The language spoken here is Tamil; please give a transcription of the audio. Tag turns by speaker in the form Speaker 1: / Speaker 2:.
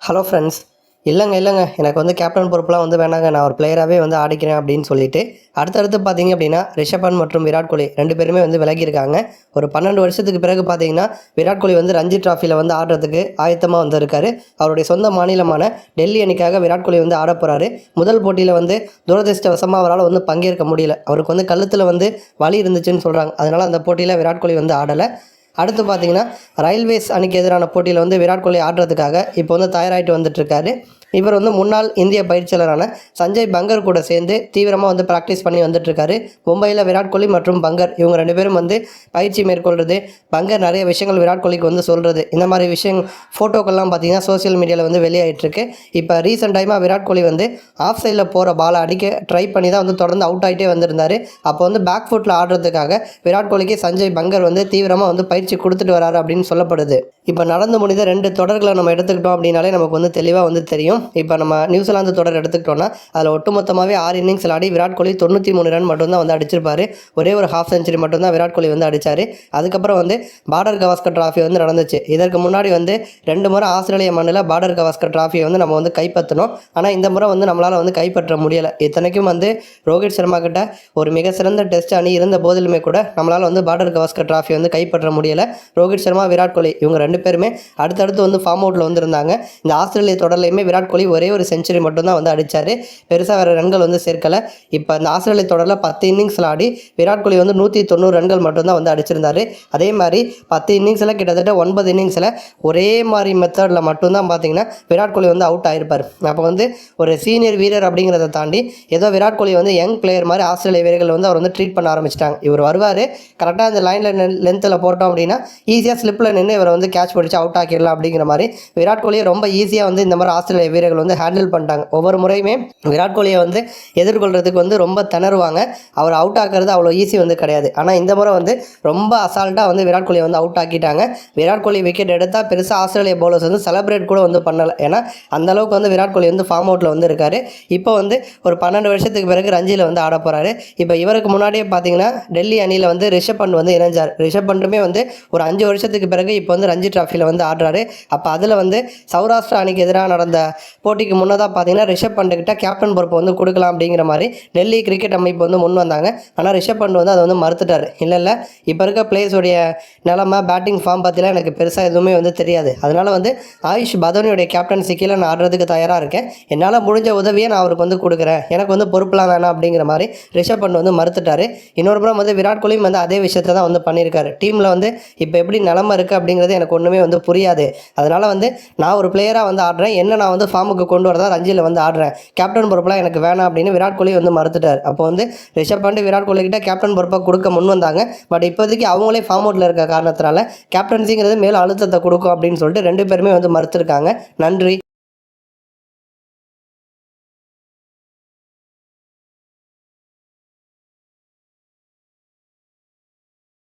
Speaker 1: Hello friends. இல்லைங்க எனக்கு வந்து கேப்டன் பொறுப்புலாம் வந்து வேணாங்க. நான் ஒரு பிளேயராகவே வந்து ஆடிக்கிறேன் அப்படின்னு சொல்லிட்டு அடுத்தடுத்து பார்த்தீங்க அப்படின்னா ரிஷப் பண்ட் மற்றும் விராட் கோலி 2 பேருமே வந்து விலகியிருக்காங்க. ஒரு 12 வருஷத்துக்கு பிறகு பார்த்தீங்கன்னா விராட் கோலி வந்து ரஞ்சி டிராஃபியில் வந்து ஆடுறதுக்கு ஆயத்தமாக வந்திருக்காரு. அவருடைய சொந்த மாநிலமான டெல்லி அணிக்காக விராட் கோலி வந்து ஆட போகிறாரு. முதல் போட்டியில் வந்து துரதிர்ஷ்டவசமாக அவரால் வந்து பங்கேற்க முடியல. அவருக்கு வந்து கழுத்தில் வந்து வலி இருந்துச்சுன்னு சொல்கிறாங்க. அதனால் அந்த போட்டியில் விராட் கோலி வந்து ஆடலை. அடுத்து பார்த்தீங்கன்னா ரயில்வேஸ் அணிக்கு எதிரான போட்டியில் வந்து விராட் கோலி ஆடுறதுக்காக இப்போ வந்து தயாராகிட்டு வந்துட்டுருக்காரு. இவர் வந்து முன்னாள் இந்திய பயிற்சியாளரான சஞ்சய் பங்கர் கூட சேர்ந்து தீவிரமாக வந்து ப்ராக்டிஸ் பண்ணி வந்துட்டுருக்காரு. மும்பையில் விராட் கோலி மற்றும் பங்கர் இவங்க 2 பேரும் வந்து பயிற்சி மேற்கொள்கிறது. பங்கர் நிறைய விஷயங்கள் விராட் கோலிக்கு வந்து சொல்கிறது. இந்த மாதிரி விஷயங்கள் ஃபோட்டோக்கள்லாம் பார்த்தீங்கன்னா சோசியல் மீடியாவில் வந்து வெளியாகிட்டுருக்கு. இப்போ ரீசெண்ட் டைமாக விராட் கோலி வந்து ஆஃப் சைடில் போகிற பாலை அடிக்க ட்ரை பண்ணி தான் வந்து தொடர்ந்து அவுட் ஆகிட்டே வந்திருந்தார். அப்போ வந்து பேக் ஃபுட்டில் ஆடுறதுக்காக விராட் கோலிக்கு சஞ்சய் பங்கர் வந்து தீவிரமாக வந்து பயிற்சி கொடுத்துட்டு வராரு அப்படின்னு சொல்லப்படுது. இப்போ நடந்து முடிந்த 2 தொடர்களை நம்ம எடுத்துக்கிட்டோம் அப்படின்னாலே நமக்கு வந்து தெளிவாக வந்து தெரியும். இப்போ நம்ம நியூசிலாந்து தொடர் எடுத்துக்கிட்டோம்னா அதில் ஒட்டுமொத்தமாகவே 6 இன்னிங்ஸ் ஆடி விராட் கோலி 93 ரன் மட்டும்தான் வந்து அடிச்சிருப்பார். ஒரே ஒரு ஹாஃப் செஞ்சுரி மட்டும்தான் விராட் கோலி வந்து அடித்தார். அதுக்கப்புறம் வந்து பார்டர் கவாஸ்கர் டிராஃபி வந்து நடந்துச்சு. இதற்கு முன்னாடி வந்து 2 முறை ஆஸ்திரேலிய மண்ணில் பார்டர் கவாஸ்கர் டிராஃபியை வந்து நம்ம வந்து கைப்பற்றணும். ஆனால் இந்த முறை வந்து நம்மளால் வந்து கைப்பற்ற முடியலை. இத்தனைக்கும் வந்து ரோஹித் சர்மா கிட்ட ஒரு மிக சிறந்த டெஸ்ட் அணி இருந்த போதிலுமே கூட நம்மளால் வந்து பார்டர் கவாஸ்கர் டிராஃபி வந்து கைப்பற்ற முடியலை. ரோஹித் சர்மா விராட் கோலி இவங்க 2 பேருமே அடுத்தடுத்து வந்து ஃபார்ம் அவுட்டில் வந்துருந்தாங்க. இந்த ஆஸ்திரேலிய தொடர்லையுமே விராட் கோலி ஒரே ஒரு செஞ்சுரி மட்டும்தான் வந்து அடித்தார். பெருசாக வேறு ரன்கள் வந்து சேர்க்கலை. இப்போ இந்த ஆஸ்திரேலிய தொடரில் 10 இன்னிங்ஸில் ஆடி விராட் கோலி வந்து 190 ரன்கள் மட்டும்தான் வந்து அடிச்சிருந்தார். அதே மாதிரி 10 இன்னிங்ஸில் கிட்டத்தட்ட 9 இன்னிங்ஸில் ஒரே மாதிரி மெத்தடில் மட்டும்தான் பார்த்தீங்கன்னா விராட் கோலி வந்து அவுட் ஆகிருப்பார். அப்போ வந்து ஒரு சீனியர் வீரர் அப்படிங்கிறத தாண்டி ஏதோ விராட் கோலி வந்து யங் பிளேயர் மாதிரி ஆஸ்திரேலிய வீரர்கள் வந்து அவர் வந்து ட்ரீட் பண்ண ஆரம்பிச்சிட்டாங்க. இவர் வருவார், கரெக்டாக அந்த லைனில் லென்த்தில் போட்டோம் அப்படின்னா ஈஸியாக ஸ்லிப்பில் நின்று இவரை வந்து கேட்ச் பிடிச்சி அவுட் ஆக்கிடலாம் அப்படிங்கிற மாதிரி விராட் கோலியை ரொம்ப ஈஸியாக வந்து இந்த மாதிரி ஆஸ்திரேலிய வீரர்கள் வந்து ஹேண்டில் பண்ணிட்டாங்க. ஒவ்வொரு முறையுமே விராட் கோலியை வந்து எதிர்கொள்கிறதுக்கு வந்து ரொம்ப திணறுவாங்க. அவர் அவுட் ஆக்குறது அவ்வளோ ஈஸி வந்து கிடையாது. ஆனால் இந்த முறை வந்து ரொம்ப அசால்ட்டாக வந்து விராட் கோலியை வந்து அவுட் ஆக்கிட்டாங்க. விராட் கோலி விக்கெட் எடுத்தால் பெருசாக ஆஸ்திரேலிய பவுலர்ஸ் வந்து செலிப்ரேட் கூட வந்து பண்ணலை. ஏன்னா அந்தளவுக்கு வந்து விராட் கோலி வந்து ஃபார்ம் அவுட்டில் வந்து இருக்கார். இப்போ வந்து ஒரு 12 வருஷத்துக்கு பிறகு ரஞ்சியில் வந்து ஆட போகிறாரு. இப்போ இவருக்கு முன்னாடியே பார்த்தீங்கன்னா டெல்லி அணியில் வந்து ரிஷப் பண்ட் வந்து இணைஞ்சார். ரிஷப் பண்ட்டுமே வந்து ஒரு 5 வருஷத்துக்கு பிறகு இப்போ வந்து ரஞ்சி டிராஃபியில் வந்து ஆடுறாரு. அப்போ அதில் வந்து சௌராஷ்டிரா அணிக்கு எதிராக நடந்த போட்டிக்கு முன்னதாக பார்த்தீங்கன்னா ரிஷப் பண்ட்டுக்கிட்ட கேப்டன் பொறுப்பு வந்து கொடுக்கலாம் அப்படிங்கிற மாதிரி டெல்லி கிரிக்கெட் அமைப்பு வந்து முன் வந்தாங்க. ஆனால் ரிஷப் பண்ட் வந்து அதை வந்து மறுத்துட்டார். இல்லை இப்போ இருக்க பிளேயர்ஸுடைய நிலமை பேட்டிங் ஃபார்ம் பற்றிலாம் எனக்கு பெருசாக எதுவுமே வந்து தெரியாது. அதனால் வந்து ஆயுஷ் பதோனியோடைய கேப்டன்சி கீழே நான் ஆடுறதுக்கு தயாராக இருக்கேன். என்னால் முடிஞ்ச உதவியை நான் அவருக்கு வந்து கொடுக்குறேன். எனக்கு வந்து பொறுப்புலாம் வேணாம் அப்படிங்கிற மாதிரி ரிஷப் பண்ட் வந்து மறுத்துட்டார். இன்னொரு புறம் வந்து விராட் கோலியும் வந்து அதே விஷயத்தை தான் வந்து பண்ணியிருக்காரு. டீமில் வந்து இப்போ எப்படி நிலமை இருக்குது அப்படிங்கிறது எனக்கு ஒன்றுமே வந்து புரியாது. அதனால் வந்து நான் ஒரு பிளேயராக வந்து ஆடுறேன், என்ன நான் வந்து ஃபார்முக்கு கொண்டு வரதா ரஞ்சியில் வந்து ஆடுறேன், கேப்டன் பொறுப்பெலாம் எனக்கு வேணாம் அப்படின்னு விராட் கோலி வந்து மறுத்துட்டார். அப்போ வந்து ரிஷப் பண்ட் விராட் கோலி கிட்ட கேப்டன் பொறுப்பை கொடுக்க முன் வந்தாங்க. பட் இப்போதைக்கு அவங்களே ஃபார்ம் அவுட்டில் இருக்க காரணத்தினால கேப்டன்சிங்கிறது மேலே அழுத்தத்தை கொடுக்கும் அப்படின்னு சொல்லிட்டு 2 பேருமே வந்து மறுத்துருக்காங்க. நன்றி.